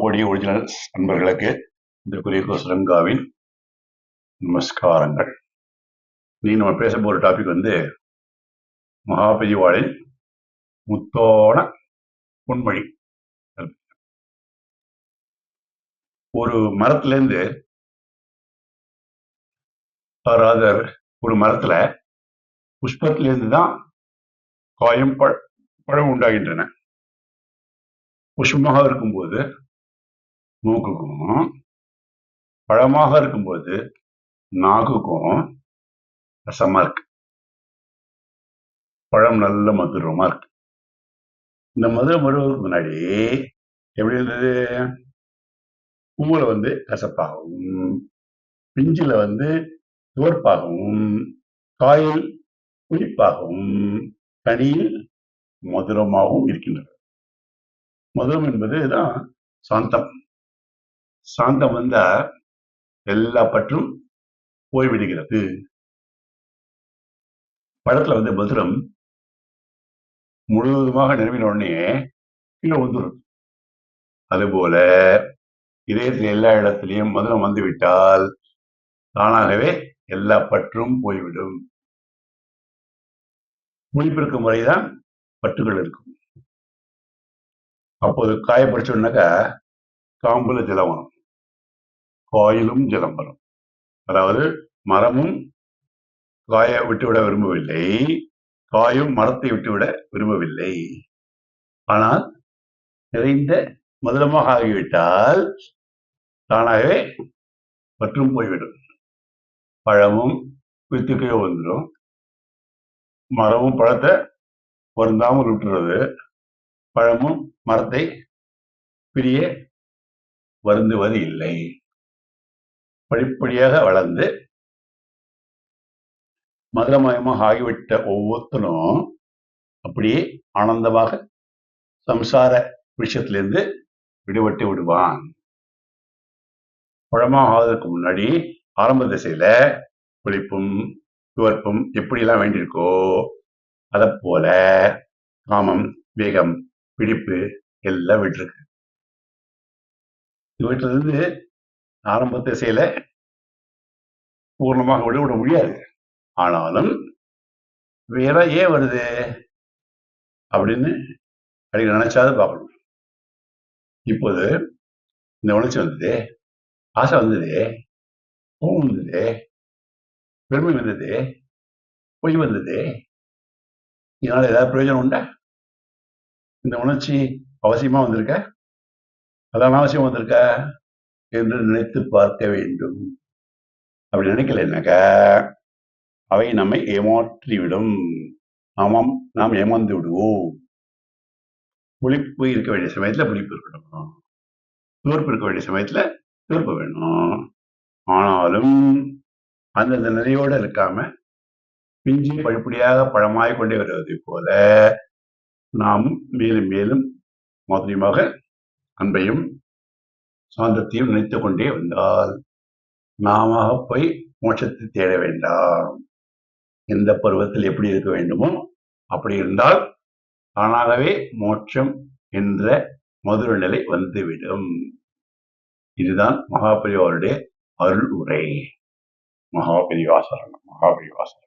கோடி ஒரிஜினல் நண்பர்களுக்கு இந்த குறிக்கோ சுரங்காவின் நமஸ்காரங்கள். நீ நம்ம பேச போற டாபிக் மகாபெரிவாளின் முத்தோண பொன்மொழி. ஒரு மரத்திலேருந்து ஒரு மரத்துல புஷ்பத்திலிருந்து தான் காயம் பழம் உண்டாகின்றன. புஷ்பமாக இருக்கும்போது மூக்குக்கும், பழமாக இருக்கும்போது நாக்குக்கும் ரசமா இருக்கு. பழம் நல்ல மதுரமா இருக்கு. இந்த மதுரம் வருவதற்கு முன்னாடி எப்படி இருந்தது? பூவுல கசப்பாகவும், பிஞ்சில துவர்ப்பாகவும், காயில் புளிப்பாகவும், கனியில் மதுரமாகவும் இருக்கின்றது. மதுரம் என்பதுதான் சாந்தம். சாந்தம் வந்தா எல்லா பற்றும் போய்விடுகிறது. பழத்துல மதுரம் முழுவதுமாக நிரம்பின உடனே கீழே வந்துடும். அதுபோல இதயத்தில் எல்லா இடத்திலையும் மதுரம் வந்துவிட்டால் தானாகவே எல்லா பற்றும் போய்விடும். புளிப்பிருக்கும் முறைதான் பற்றுகள் இருக்கும். அப்போது காயப்படிச்சோம்னாக்கா காம்புல ஜலம் வரும், காயிலும் ஜலம் வரும். அதாவது மரமும் காய விட்டுவிட விரும்பவில்லை, காயும் மரத்தை விட்டுவிட விரும்பவில்லை. ஆனால் நிறைந்த மதுரமாக ஆகிவிட்டால் தானாகவே பற்றும் போய்விடும். பழமும் வித்துக்கே வந்துடும், மரமும் பழத்தை வருந்தாமல் விட்டுறது, பழமும் மரத்தை பிரிய வருந்துவது இல்லை. படிப்படியாக வளர்ந்து மதுரமயமாக ஆகிவிட்ட ஒவ்வொருத்தனும் அப்படியே ஆனந்தமாக சம்சார விஷயத்திலிருந்து விடுபட்டு விடுவான். பழமாக ஆவதற்கு முன்னாடி ஆரம்ப திசையில புளிப்பும் துவர்ப்பும் எப்படியெல்லாம் வேண்டியிருக்கோ அதை போல காமம், வேகம், பிடிப்பு எல்லாம் விட்டுருக்கு. வீட்டிலிருந்து ஆரம்ப திசையில பூர்ணமாக விட முடியாது. ஆனாலும் வேற ஏன் வருது அப்படின்னு அடிக்க நினைச்சாது பார்க்கணும். இப்போது இந்த உணர்ச்சி வந்தது, ஆசை வந்தது, கோபம் வந்தது, பெருமை வந்தது, பொய் வந்தது, இதனால ஏதாவது பிரயோஜனம் உண்டா? இந்த உணர்ச்சி அவசியமா வந்திருக்க, அதான் அவசியம் வந்திருக்க என்று நினைத்து பார்க்க வேண்டும். அப்படி நினைக்கலைன்னாக்கா அவை நம்மை ஏமாற்றிவிடும். நாம் ஏமாந்து விடுவோம். புளிப்பு இருக்க வேண்டிய சமயத்துல புளிப்பு இருக்கணும், துவர்ப்பு இருக்க வேண்டிய சமயத்துல துவர்ப்பு வேணும். ஆனாலும் அந்தந்த நிலையோடு இருக்காம பிஞ்சு படிப்படியாக பழமாய் கொண்டே வருவதை போல நாம் மேலும் மேலும் மாதிரியமாக அன்பையும் சாந்தத்தையும் நினைத்து கொண்டே வந்தால் நாம போய் மோட்சத்தை தேட வேண்டாம். எந்த பருவத்தில் எப்படி இருக்க வேண்டுமோ அப்படி இருந்தால் தானாகவே மோட்சம் என்ற மதுர நிலை வந்துவிடும். இதுதான் மகாபெரிவாருடைய அருள் உரை. மகாபெரிவா சரணம். மகாபெரிவா சரணம்.